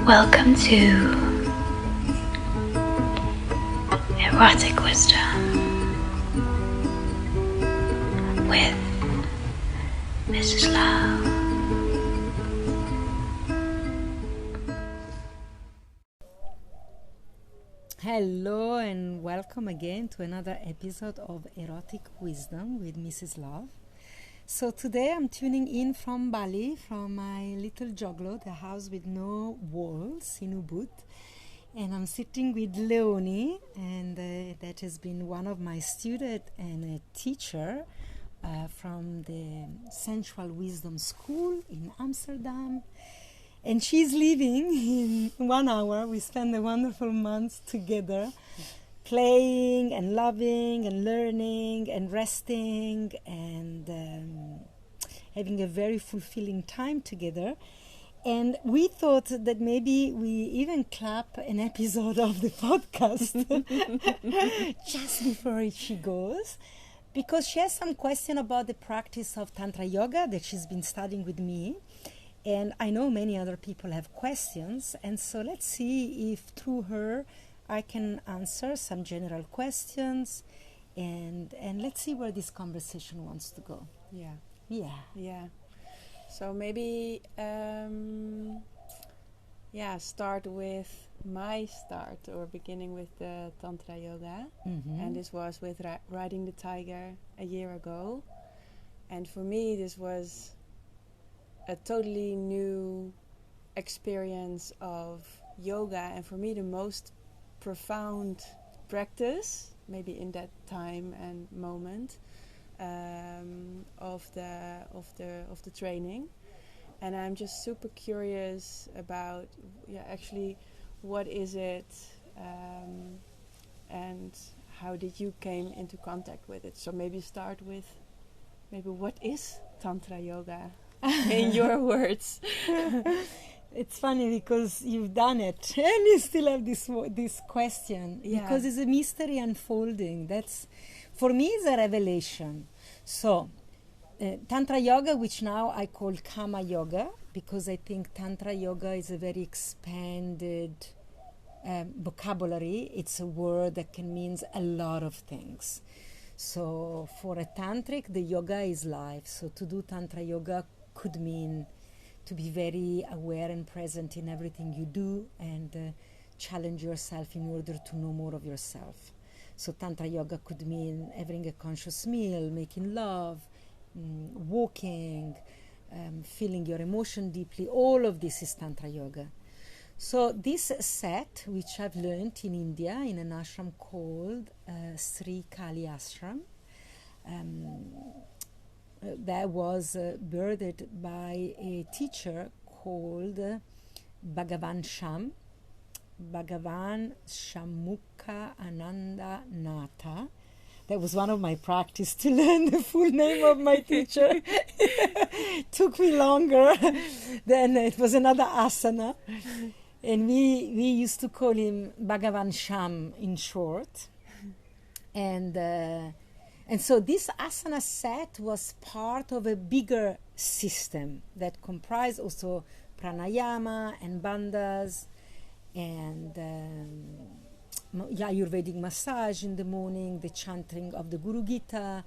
Welcome to Erotic Wisdom with Mrs. Love. Hello and welcome again to another episode of Erotic Wisdom with Mrs. Love. So today I'm tuning in from Bali, from my little joglo, the house with no walls in Ubud. And I'm sitting with Leoni, and that has been one of my students and a teacher from the Sensual Wisdom School in Amsterdam. And she's leaving in 1 hour. We spend a wonderful month together, playing and loving and learning and resting and having a very fulfilling time together. And we thought that maybe we even clap an episode of the podcast just before she goes, because she has some question about the practice of Tantra Yoga that she's been studying with me. And I know many other people have questions, and so let's see if through her I can answer some general questions, and let's see where this conversation wants to go. Yeah. So maybe start with my start or beginning with the Tantra Yoga. Mm-hmm. And this was with riding the tiger a year ago. And for me this was a totally new experience of yoga, and for me the most profound practice maybe in that time and moment of the training. And I'm just super curious about actually what is it, and how did you came into contact with it. So maybe start with what is Tantra Yoga in your words. It's funny because you've done it and you still have this question, because it's a mystery unfolding. That's, for me, is a revelation. So Tantra Yoga, which now I call Kama Yoga, because I think Tantra Yoga is a very expanded vocabulary. It's a word that can mean a lot of things. So for a tantric, the yoga is life. So to do Tantra Yoga could mean to be very aware and present in everything you do, and challenge yourself in order to know more of yourself. So Tantra Yoga could mean having a conscious meal, making love, walking, feeling your emotion deeply. All of this is Tantra Yoga. So this set, which I've learned in India in an ashram called Sri Kali Ashram, that was birthed by a teacher called Bhagavan Shammukha Ananda Natha. That was one of my practice to learn the full name of my teacher. Took me longer. Then it was another asana. And we used to call him Bhagavan Sham in short. And so this asana set was part of a bigger system that comprised also pranayama and bandhas and Ayurvedic massage in the morning, the chanting of the Guru Gita.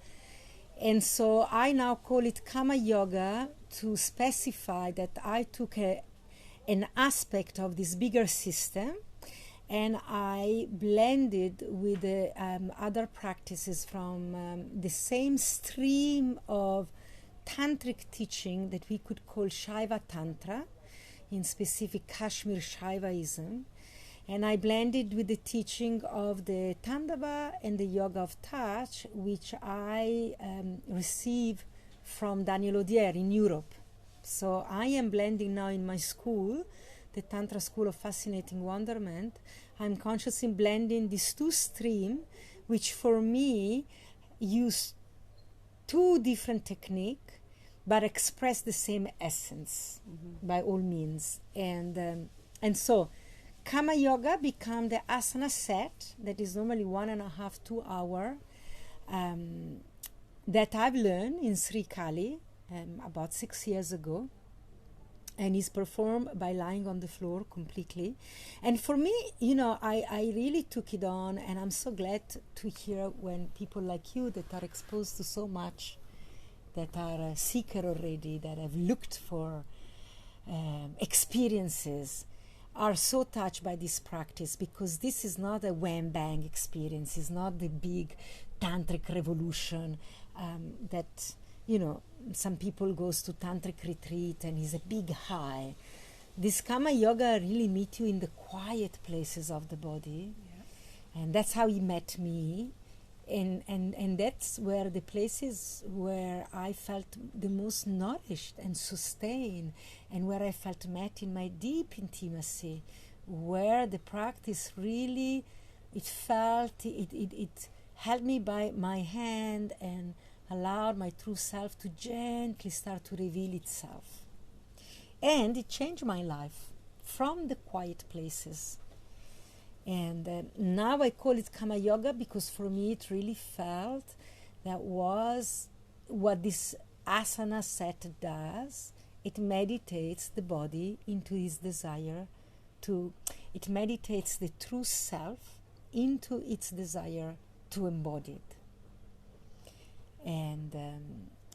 And so I now call it Kama Yoga to specify that I took an aspect of this bigger system and I blended with the other practices from the same stream of tantric teaching that we could call Shaiva Tantra, in specific Kashmir Shaivaism. And I blended with the teaching of the Tandava and the Yoga of Touch, which I received from Daniel Odier in Europe. So I am blending now in my school, the Tantra School of Fascinating Wonderment. I'm consciously blending these two streams, which for me use two different techniques, but express the same essence by all means. And so Kama Yoga became the asana set that is normally 1.5 to 2 hours, that I've learned in Sri Kali about 6 years ago, and is performed by lying on the floor completely. And for me, I really took it on, and I'm so glad to hear when people like you that are exposed to so much, that are a seeker already, that have looked for experiences, are so touched by this practice, because this is not a wham bang experience. It's not the big tantric revolution that some people goes to tantric retreat and is a big high. This Kama Yoga really meet you in the quiet places of the body, and that's how he met me. And that's where the places where I felt the most nourished and sustained, and where I felt met in my deep intimacy, where the practice really, it held me by my hand and allowed my true self to gently start to reveal itself. And it changed my life from the quiet places. And now I call it Kama Yoga, because for me it really felt that was what this asana set does. It meditates the body into its desire it meditates the true self into its desire to embody it.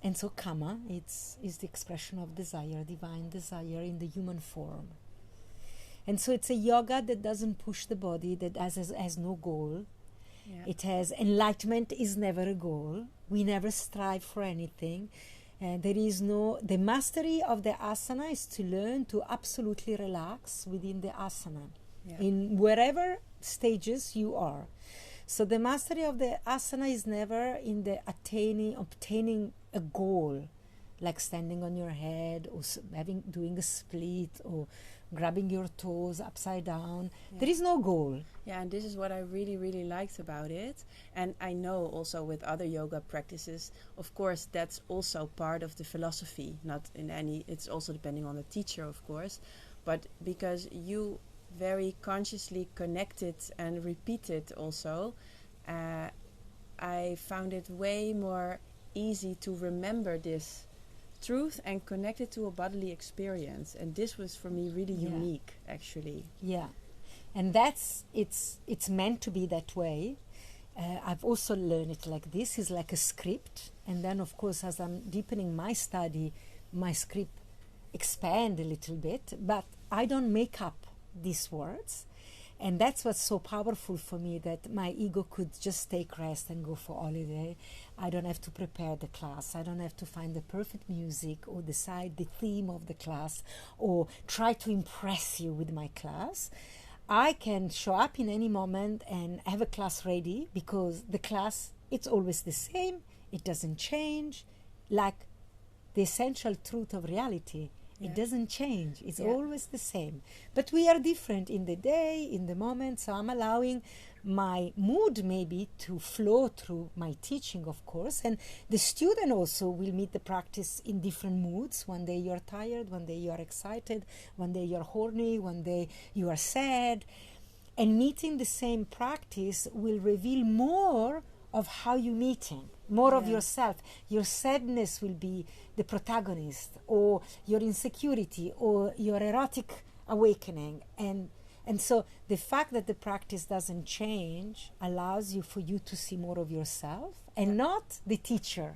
And so Kama is the expression of desire, divine desire in the human form. And so it's a yoga that doesn't push the body, that has no goal. Yeah. It has enlightenment is never a goal. We never strive for anything. The mastery of the asana is to learn to absolutely relax within the asana, in wherever stages you are. So the mastery of the asana is never in the obtaining a goal, like standing on your head or doing a split or grabbing your toes upside down. There is no goal. Yeah, and this is what I really, really liked about it. And I know also with other yoga practices, of course, that's also part of the philosophy. It's also depending on the teacher, of course. But because you very consciously connect it and repeat it also, I found it way more easy to remember this truth and connect it to a bodily experience. And this was for me really unique, actually. Yeah, and it's meant to be that way. I've also learned it like this. It's like a script, and then of course as I'm deepening my study, my script expand a little bit, but I don't make up these words. And that's what's so powerful for me, that my ego could just take rest and go for holiday. I don't have to prepare the class. I don't have to find the perfect music or decide the theme of the class or try to impress you with my class. I can show up in any moment and have a class ready, because the class, it's always the same. It doesn't change, like the essential truth of reality. It doesn't change. It's always the same. But we are different in the day, in the moment. So I'm allowing my mood maybe to flow through my teaching, of course. And the student also will meet the practice in different moods. One day you're tired, one day you are excited, one day you're horny, one day you are sad. And meeting the same practice will reveal more of how you're meeting, more of yourself. Your sadness will be the protagonist, or your insecurity, or your erotic awakening. And so the fact that the practice doesn't change allows you for you to see more of yourself and not the teacher.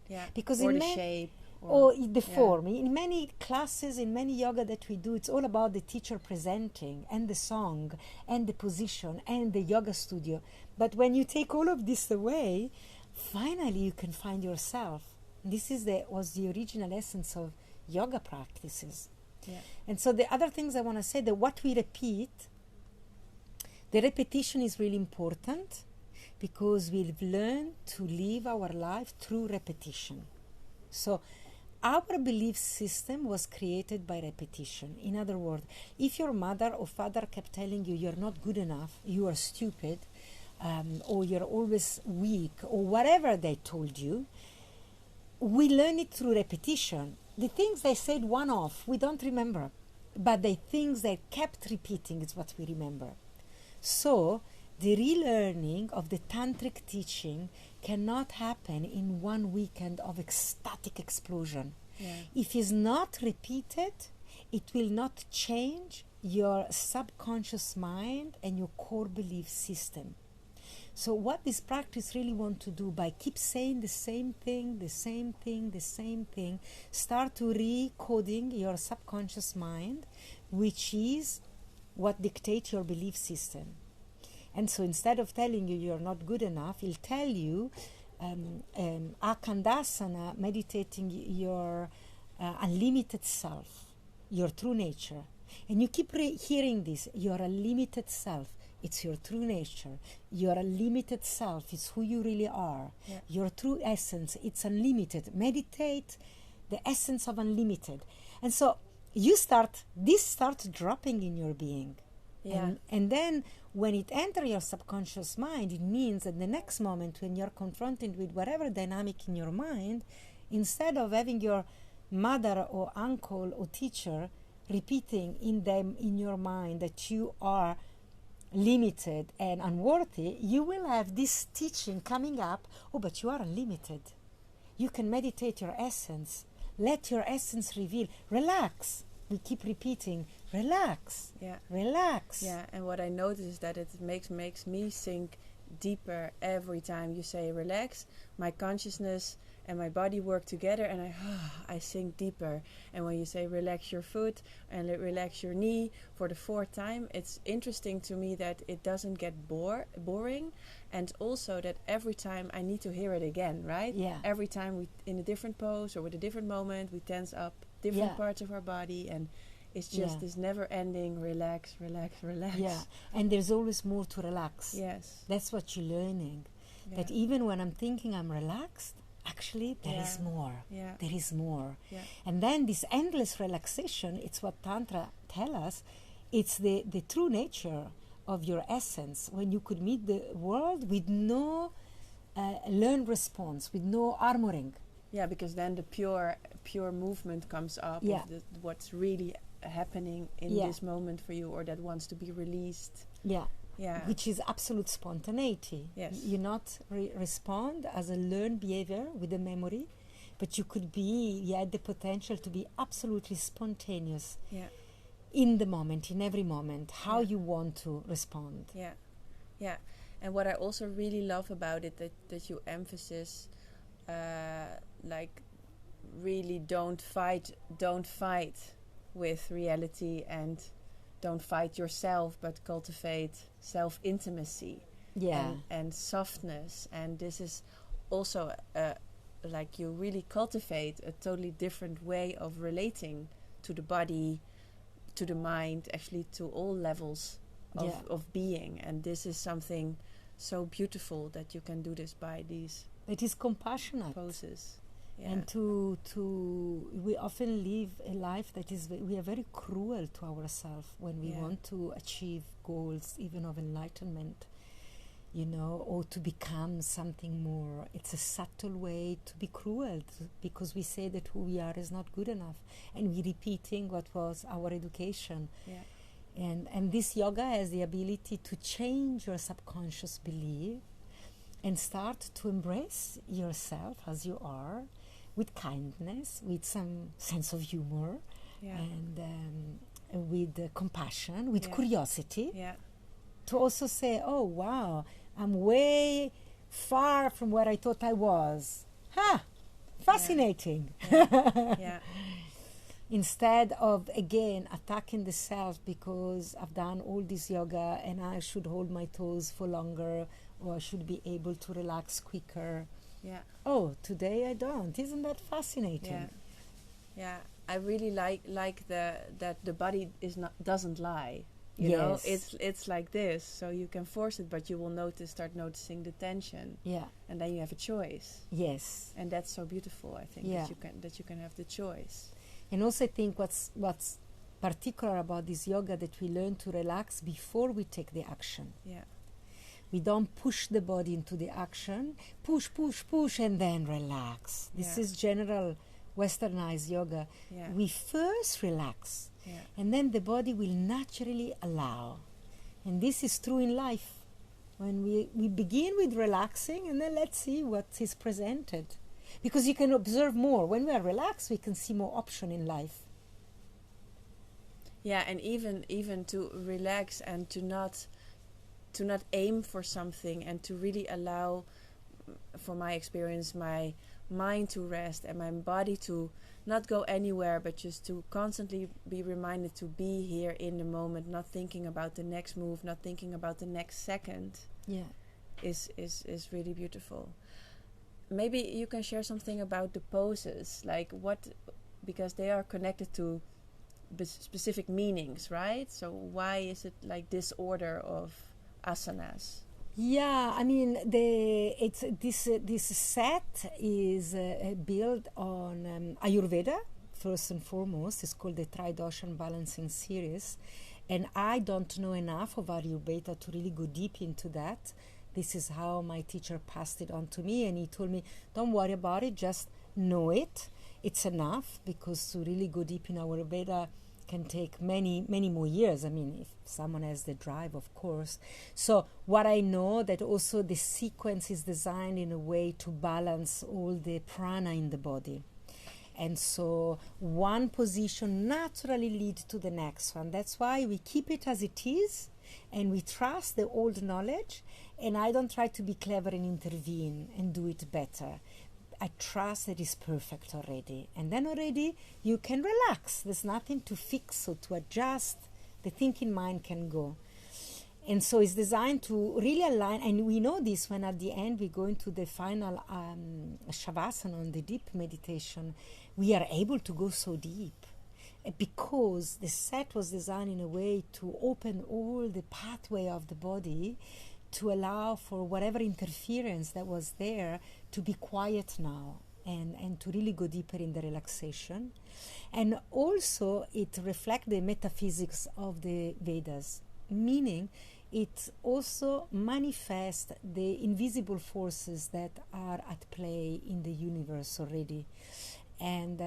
Yeah. Because or in the shape. Or the form. In many classes, in many yoga that we do, it's all about the teacher presenting, and the song, and the position, and the yoga studio. But when you take all of this away, finally you can find yourself. This was the original essence of yoga practices. Yeah. And so the other things I want to say, that what we repeat, the repetition is really important, because we've learned to live our life through repetition. So our belief system was created by repetition. In other words, if your mother or father kept telling you you're not good enough, you are stupid, or you're always weak, or whatever they told you, we learn it through repetition. The things they said one-off, we don't remember. But the things they kept repeating is what we remember. So the relearning of the tantric teaching cannot happen in one weekend of ecstatic explosion. Yeah. If it's not repeated, it will not change your subconscious mind and your core belief system. So what this practice really want to do, by keep saying the same thing, the same thing, the same thing, start to recoding your subconscious mind, which is what dictates your belief system. And so instead of telling you you're not good enough, he'll tell you Akandasana, meditating your unlimited self, your true nature. And you keep hearing this, you're a limited self. It's your true nature. Your unlimited self is who you really are. Yeah. Your true essence, it's unlimited. Meditate the essence of unlimited. And so this starts dropping in your being. Yeah. And then when it enters your subconscious mind, it means that the next moment when you're confronted with whatever dynamic in your mind, instead of having your mother or uncle or teacher repeating in your mind that you are limited and unworthy, you will have this teaching coming up, oh, but you are unlimited. You can meditate your essence. Let your essence reveal. Relax. We keep repeating, relax, Yeah. relax. Yeah, and what I notice is that it makes me sink deeper every time you say relax. My consciousness and my body work together, and I sink deeper. And when you say relax your foot and relax your knee for the fourth time, it's interesting to me that it doesn't get boring, and also that every time I need to hear it again, right? Yeah. Every time we, in a different pose or with a different moment, we tense up different parts of our body, and it's just this never-ending relax, relax, relax. Yeah, and there's always more to relax. Yes. That's what you're learning. Yeah. That even when I'm thinking I'm relaxed, actually there is more. Yeah. There is more. Yeah. And then this endless relaxation, it's what Tantra tell us, it's the true nature of your essence, when you could meet the world with no learned response, with no armoring. Yeah, because then the pure movement comes up Yeah. of what's really happening in this moment for you, or that wants to be released. Yeah. Yeah. Which is absolute spontaneity. Yes. You not respond as a learned behavior with a memory, but you had the potential to be absolutely spontaneous Yeah. in the moment, in every moment, how you want to respond. Yeah. Yeah. And what I also really love about it, that you emphasize, like, really don't fight with reality, and don't fight yourself, but cultivate self-intimacy. Yeah. And softness. And this is also like you really cultivate a totally different way of relating to the body, to the mind, actually to all levels of being. And this is something so beautiful, that you can do this by these It is compassionate. poses. Yeah. And we often live a life that is, we are very cruel to ourselves when we want to achieve goals, even of enlightenment, or to become something more. It's a subtle way to be cruel, because we say that who we are is not good enough, and we're repeating what was our education. Yeah. And this yoga has the ability to change your subconscious belief and start to embrace yourself as you are, with kindness, with some sense of humor, and with compassion, with curiosity. Yeah. To also say, oh, wow, I'm way far from where I thought I was. Fascinating. Yeah. Instead of, again, attacking the self because I've done all this yoga and I should hold my toes for longer, or I should be able to relax quicker. Yeah. Oh, today I don't. Isn't that fascinating? Yeah. Yeah. I really like that the body doesn't lie. You know, it's like this, so you can force it, but you will start noticing the tension. Yeah. And then you have a choice. Yes. And that's so beautiful, I think, that you can have the choice. And also I think what's particular about this yoga, that we learn to relax before we take the action. Yeah. We don't push the body into the action, push, and then relax. This is general westernized yoga. Yeah. We first relax, Yeah. and then the body will naturally allow. And this is true in life. when we begin with relaxing, and then let's see what is presented. Because you can observe more. When we are relaxed, we can see more option in life. Yeah, and even to relax and to not aim for something, and to really allow, for my experience, my mind to rest and my body to not go anywhere, but just to constantly be reminded to be here in the moment, not thinking about the next move, not thinking about the next second. Yeah. Is really beautiful. Maybe you can share something about the poses, like what, because they are connected to specific meanings, right? So why is it like this order of asanas? Yeah, I mean, this set is built on Ayurveda, first and foremost. It's called the Traditional Balancing Series. And I don't know enough of Ayurveda to really go deep into that. This is how my teacher passed it on to me. And he told me, don't worry about it, just know it. It's enough, because to really go deep in Ayurveda can take many more years. I mean, if someone has the drive, of course. So what I know, that also the sequence is designed in a way to balance all the prana in the body. And so one position naturally leads to the next one. That's why we keep it as it is, and we trust the old knowledge, and I don't try to be clever and intervene and do it better. I trust that it's perfect already. And then already you can relax. There's nothing to fix or to adjust. The thinking mind can go. And so it's designed to really align. And we know this when at the end we go into the final Shavasana, on the deep meditation. We are able to go so deep. Because the set was designed in a way to open all the pathway of the body, to allow for whatever interference that was there to be quiet now, and to really go deeper in the relaxation. And also it reflects the metaphysics of the Vedas, meaning it also manifests the invisible forces that are at play in the universe already. And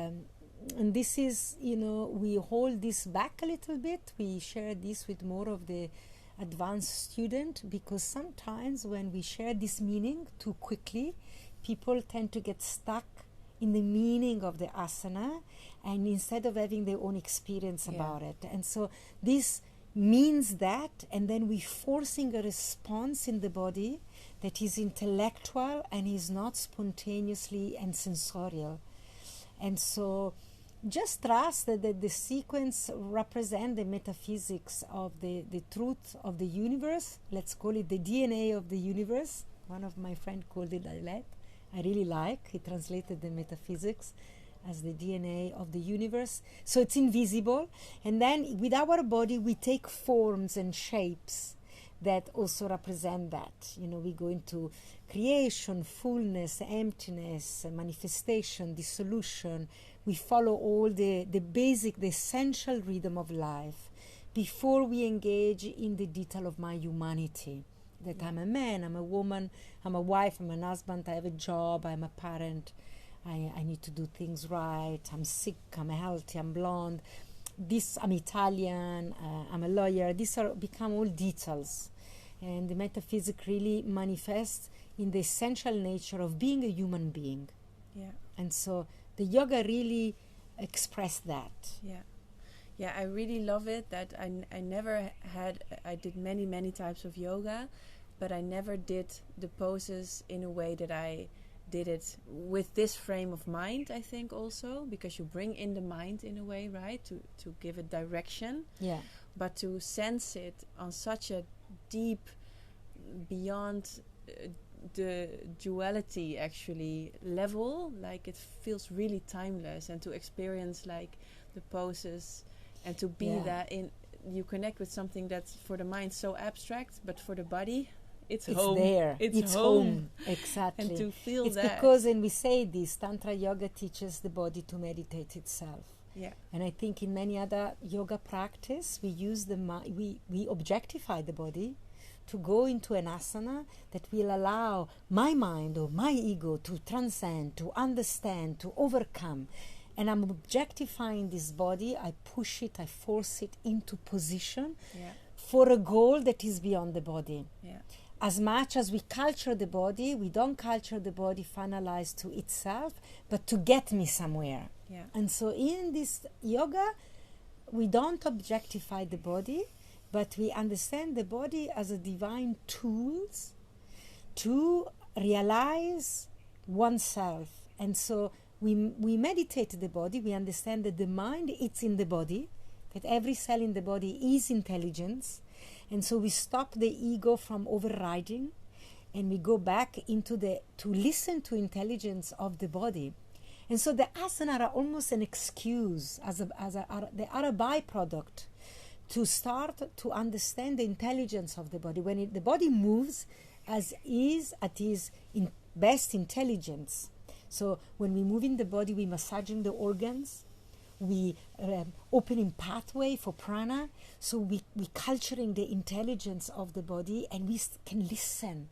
this is, we hold this back a little bit. We share this with more of the advanced student, because sometimes when we share this meaning too quickly, people tend to get stuck in the meaning of the asana, and instead of having their own experience about it. And so this means that, and then we're forcing a response in the body that is intellectual and is not spontaneously and sensorial. And so just trust that the sequence represents the metaphysics of the truth of the universe. Let's call it the DNA of the universe. One of my friends called it that. I really like. He translated the metaphysics as the DNA of the universe. So it's invisible. And then with our body, we take forms and shapes that also represent that. We go into creation, fullness, emptiness, manifestation, dissolution. We follow all the basic, the essential rhythm of life before we engage in the detail of my humanity. That I'm a man, I'm a woman, I'm a wife, I'm an husband, I have a job, I'm a parent, I need to do things right, I'm sick, I'm healthy, I'm blonde, I'm Italian, I'm a lawyer. These are become all details. And the metaphysics really manifests in the essential nature of being a human being. Yeah. And so the yoga really expressed that. Yeah, I really love it that I did many types of yoga, but I never did the poses in a way that I did it with this frame of mind, I think also, because you bring in the mind in a way, right, to give it direction. Yeah. But to sense it on such a deep, beyond the duality actually level, like it feels really timeless, and to experience like the poses and to be that you connect with something that's for the mind so abstract, but for the body it's home. There. It's home. Exactly. And to feel it's that. Because, and we say this, Tantra yoga teaches the body to meditate itself. Yeah. And I think in many other yoga practice, we use we objectify the body to go into an asana that will allow my mind or my ego to transcend, to understand, to overcome. And I'm objectifying this body, I push it, I force it into position for a goal that is beyond the body. Yeah. as much as we culture the body, we don't culture the body finalized to itself, but to get me somewhere. Yeah. And so in this yoga, we don't objectify the body, but we understand the body as a divine tools to realize oneself. And so we meditate the body, we understand that the mind, it's in the body, that every cell in the body is intelligence. And so we stop the ego from overriding, and we go back into to listen to intelligence of the body. And so the asana are almost an excuse, they are a byproduct to start to understand the intelligence of the body. When the body moves at its best intelligence. So when we move in the body, we massaging the organs, we opening pathway for prana. So we culturing the intelligence of the body, and we can listen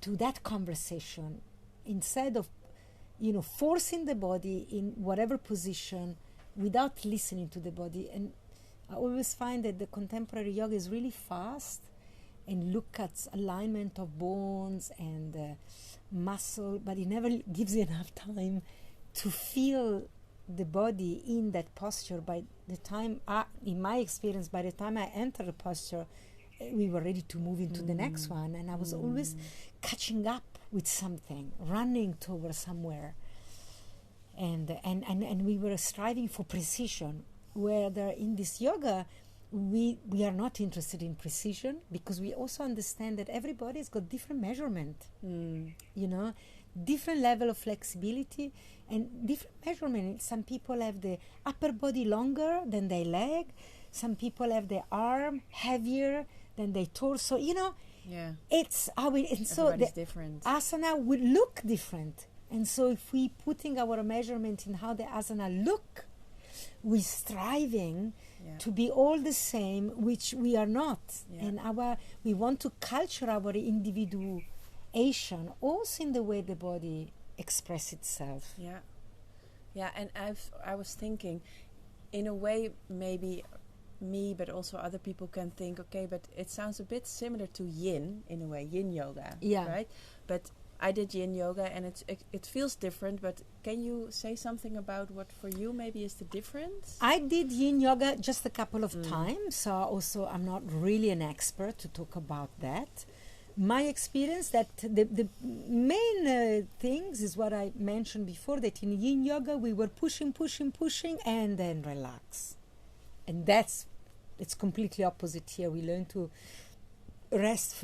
to that conversation instead of forcing the body in whatever position without listening to the body. And I always find that the contemporary yoga is really fast and look at alignment of bones and muscle, but it never gives you enough time to feel the body in that posture. By the time, in my experience, by the time I enter the posture, we were ready to move into the next one, and I was always catching up with something, running towards somewhere, and we were striving for precision. Where in this yoga, we are not interested in precision, because we also understand that everybody's got different measurement, different level of flexibility and different measurement. Some people have the upper body longer than their leg. Some people have their arm heavier than their torso. Yeah. It's how it. And so the different. asana would look different. And so if we putting our measurement in how the asana look, we're striving to be all the same, which we are not. And we want to culture our individuation also in the way the body express itself. Yeah. And I was thinking, in a way, maybe me, but also other people can think, okay, but it sounds a bit similar to yin, in a way, yin yoga, right? But I did yin yoga, and it feels different, but can you say something about what for you maybe is the difference? I did yin yoga just a couple of times, so also I'm not really an expert to talk about that. My experience that the main things is what I mentioned before, that in yin yoga we were pushing, and then relax. And it's completely opposite here. We learn to rest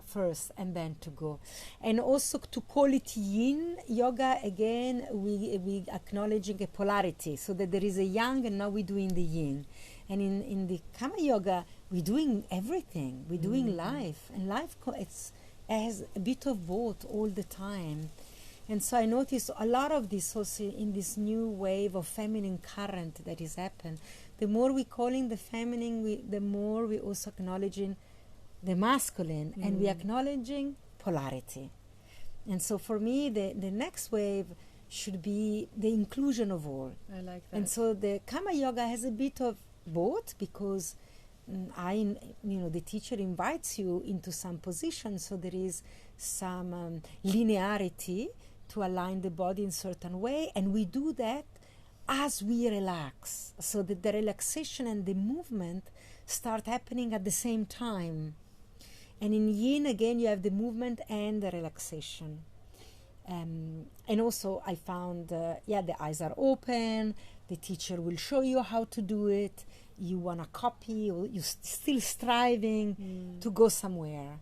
first and then to go. And also to call it yin yoga, again, we acknowledging a polarity, so that there is a yang and now we're doing the yin. And in the Kama yoga, we're doing everything. We're doing life. And life has a bit of both all the time. And so I noticed a lot of this also in this new wave of feminine current that is happening. The more we calling the feminine, the more we also acknowledging the masculine, and we acknowledging polarity. And so for me, the next wave should be the inclusion of all. I like that. And so the Kama yoga has a bit of both, because the teacher invites you into some position, so there is some linearity to align the body in certain way, and we do that as we relax, so that the relaxation and the movement start happening at the same time. And in yin, again, you have the movement and the relaxation. And also I found, the eyes are open, the teacher will show you how to do it, you want to copy, or you're still striving to go somewhere.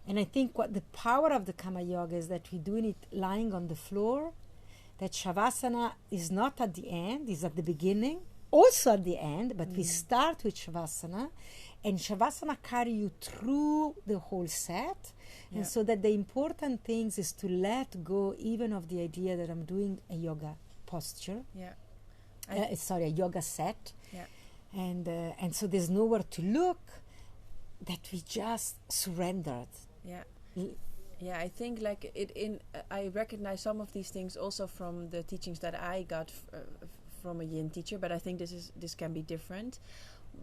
And I think what the power of the Kama yoga is that we're doing it lying on the floor, that Shavasana is not at the end, is at the beginning, also at the end, but we start with Shavasana, and Shavasana carry you through the whole set. And so that the important things is to let go even of the idea that I'm doing a yoga posture. A yoga set. And so there's nowhere to look, that we just surrendered. I think like I recognize some of these things also from the teachings that I got from a yin teacher, but I think this can be different.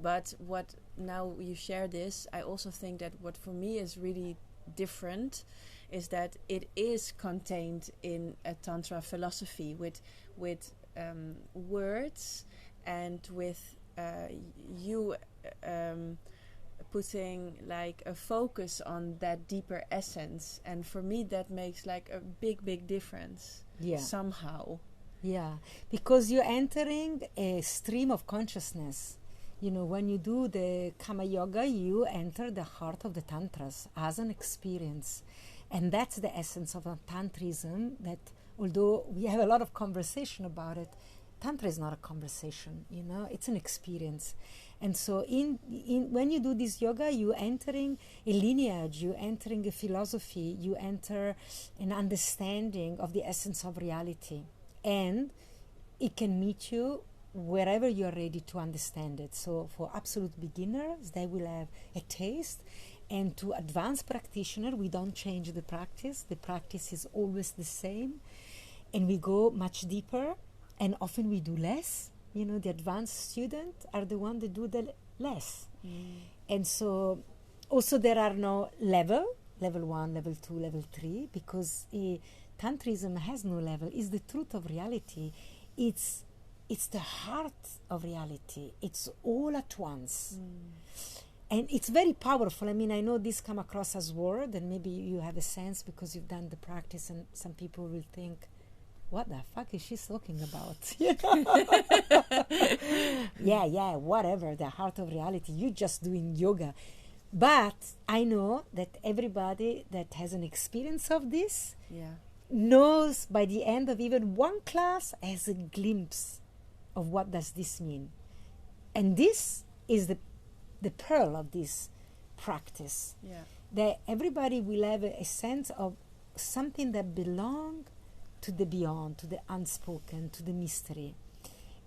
But what now you share this, I also think that what for me is really different is that it is contained in a Tantra philosophy with words and with you putting like a focus on that deeper essence, and for me that makes like a big difference. Yeah. Somehow. Yeah, because you're entering a stream of consciousness. You know, when you do the Kama Yoga, you enter the heart of the Tantras as an experience. And that's the essence of Tantrism, that although we have a lot of conversation about it, Tantra is not a conversation, you know, it's an experience. And so when you do this yoga, you entering a lineage, you entering a philosophy, you enter an understanding of the essence of reality. And it can meet you wherever you're ready to understand it. So for absolute beginners, they will have a taste. And to advanced practitioner, we don't change the practice. The practice is always the same. And we go much deeper. And often we do less. You know, the advanced students are the ones that do the less. And so also there are no level 1, level 2, level 3, because Tantrism has no level. It's the truth of reality. It's the heart of reality. It's all at once. And it's very powerful. I mean, I know this come across as word, and maybe you have a sense because you've done the practice, and some people will think, what the fuck is she talking about? yeah, whatever, the heart of reality. You're just doing yoga. But I know that everybody that has an experience of this knows by the end of even one class has a glimpse of what does this mean. And this is the pearl of this practice. That everybody will have a sense of something that belongs to the beyond, to the unspoken, to the mystery.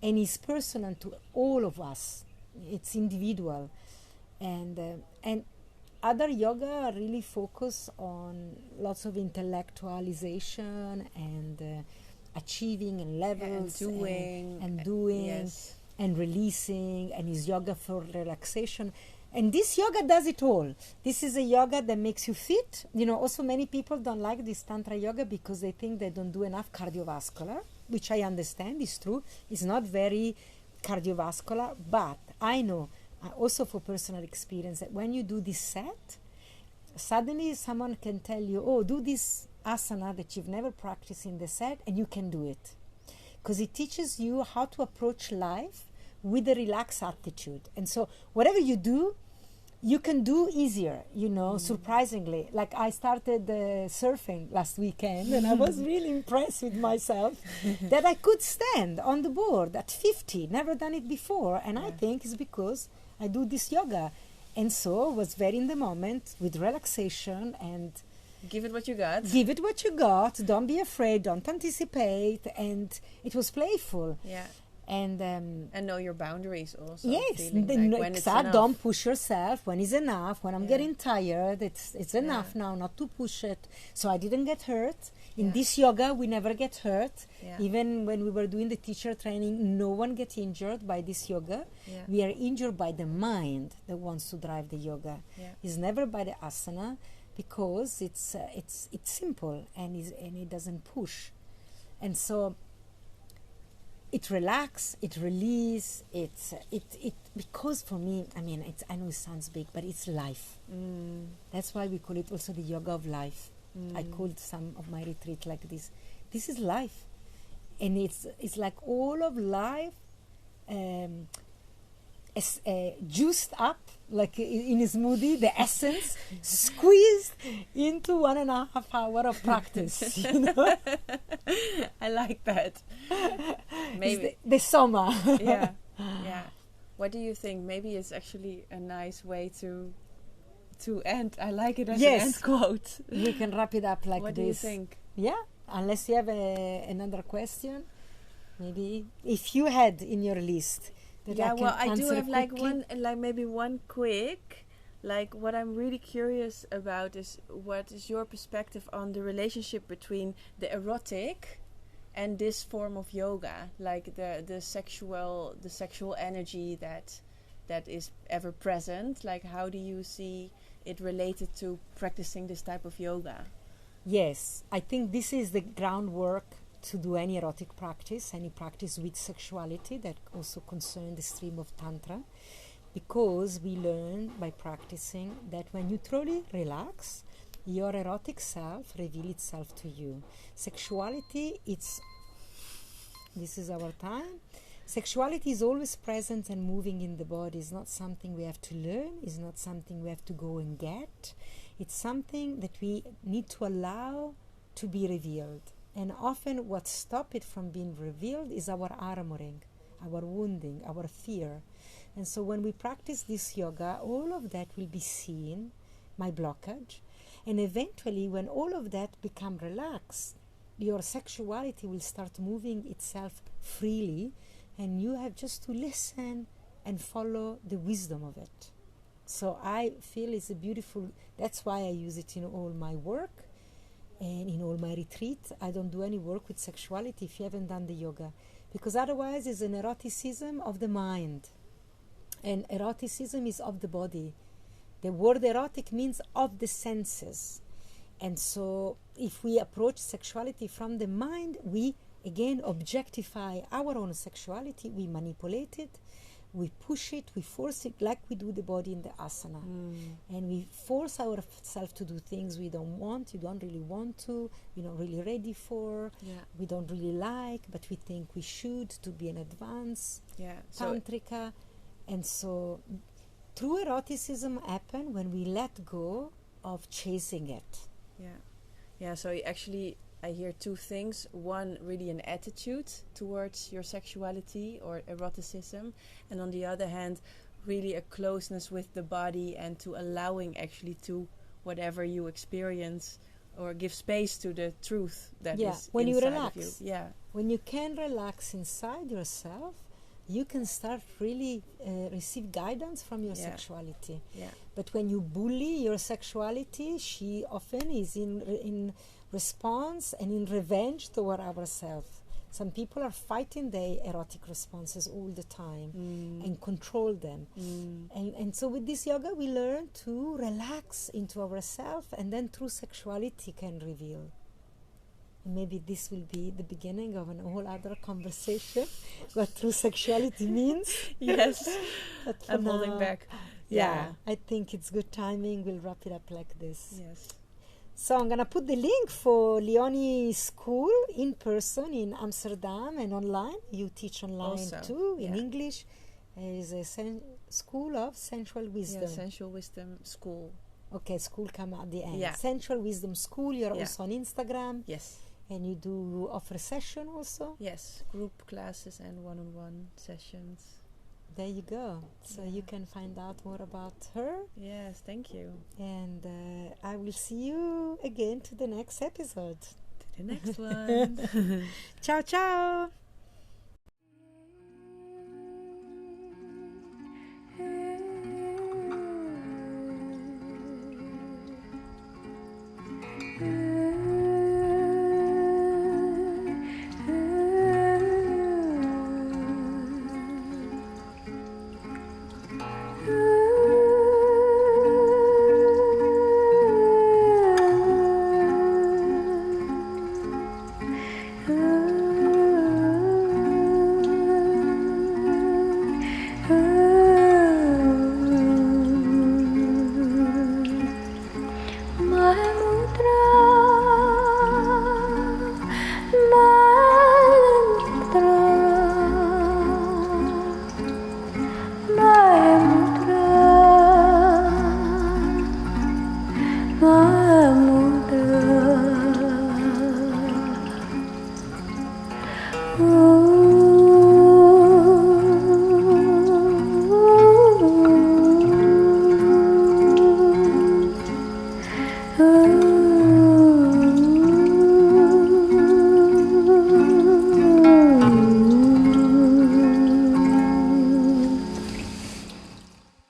And it's personal to all of us. It's individual. And other yoga really focus on lots of intellectualization and achieving and levels and doing yes. and releasing, and is yoga for relaxation. And this yoga does it all. This is a yoga that makes you fit. You know, also many people don't like this Tantra yoga because they think they don't do enough cardiovascular, which I understand is true. It's not very cardiovascular, but I know, also for personal experience, that when you do this set, suddenly someone can tell you, oh, do this asana that you've never practiced in the set, and you can do it. Because it teaches you how to approach life with a relaxed attitude. And so whatever you do, you can do easier, you know, surprisingly. Like I started surfing last weekend, and I was really impressed with myself that I could stand on the board at 50, never done it before. And I think it's because I do this yoga. And so was very in the moment with relaxation and give it what you got. Give it what you got. Don't be afraid. Don't anticipate. And it was playful. Yeah. And know your boundaries also. Yes, Like when it's enough. Don't push yourself. When it's enough. When I'm getting tired, it's enough now not to push it. So I didn't get hurt. In this yoga, we never get hurt. Even when we were doing the teacher training, no one gets injured by this yoga. We are injured by the mind that wants to drive the yoga. It's never by the asana, because it's simple and it doesn't push. And so it relax, it release, it because for me, I mean, I know it sounds big, but it's life. That's why we call it also the yoga of life. I called some of my retreat like this. This is life, and it's like all of life, juiced up like in a smoothie, the essence squeezed into 1.5 hours of practice. You know, I like that. Maybe the soma. yeah. What do you think? Maybe it's actually a nice way to end. I like it as an end quote. We can wrap it up like what this. What do you think? Yeah, unless you have another question, maybe if you had in your list. I do have maybe one quick. Like, what I'm really curious about is what is your perspective on the relationship between the erotic and this form of yoga, like the sexual energy that is ever present. Like, how do you see it related to practicing this type of yoga. Yes, I think this is the groundwork to do any erotic practice, any practice with sexuality that also concern the stream of Tantra, because we learn by practicing that when you truly relax, your erotic self reveals itself to you. Sexuality, this is our time. Sexuality is always present and moving in the body. It's not something we have to learn. It's not something we have to go and get. It's something that we need to allow to be revealed. And often what stops it from being revealed is our armoring, our wounding, our fear. And so when we practice this yoga, all of that will be seen, my blockage. And eventually, when all of that become relaxed, your sexuality will start moving itself freely, and you have just to listen and follow the wisdom of it. So I feel it's a beautiful, that's why I use it in all my work and in all my retreats. I don't do any work with sexuality if you haven't done the yoga, because otherwise it's an eroticism of the mind, and eroticism is of the body. The word erotic means of the senses. And so if we approach sexuality from the mind, we again objectify our own sexuality, we manipulate it, we push it, we force it, like we do the body in the asana. And we force ourselves to do things we don't want, you don't really want to, we're not really ready for, we don't really like, but we think we should to be an advanced tantrika. And so true eroticism happens when we let go of chasing it. So actually I hear two things. One, really an attitude towards your sexuality or eroticism, and on the other hand, really a closeness with the body and to allowing actually to whatever you experience, or give space to the truth that is when inside you relax. of you. When you can relax inside yourself, you can start really receive guidance from your sexuality. But when you bully your sexuality, she often is in response and in revenge toward ourselves. Some people are fighting their erotic responses all the time and control them. And so with this yoga, we learn to relax into ourselves, and then through sexuality can reveal. And maybe this will be the beginning of an whole other conversation, what true sexuality means. Yes, But I'm holding back. I think it's good timing. We'll wrap it up like this. Yes. So I'm going to put the link for Leoni School in person in Amsterdam and online. You teach online Also, too, in English. It's a School of Sensual Wisdom. Sensual Wisdom School. Okay, school come at the end. Sensual Wisdom School. You're also on Instagram. Yes. And you do offer session also? Yes, group classes and one-on-one sessions. There you go. So you can find out more about her. Yes, thank you. And I will see you again to the next episode. To the next one. Ciao, ciao.